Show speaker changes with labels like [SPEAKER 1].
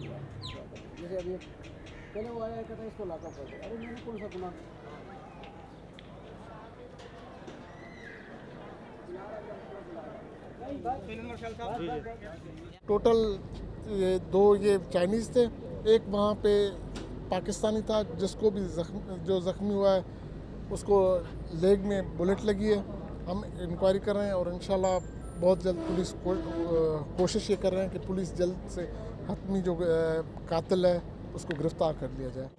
[SPEAKER 1] जैसे अभी पहले वो आया कहता है इसको लॉकअप कर दो, अरे मैंने कौन सा गुनाह
[SPEAKER 2] टोटल ये चाइनीज़ थे, एक वहाँ पे पाकिस्तानी था जिसको भी जो ज़ख्मी हुआ है उसको लेग में बुलेट लगी है। हम इंक्वायरी कर रहे हैं और इंशाल्लाह बहुत जल्द पुलिस कोशिश ये कर रहे हैं कि पुलिस जल्द से हतमी जो कातिल है उसको गिरफ्तार कर लिया जाए।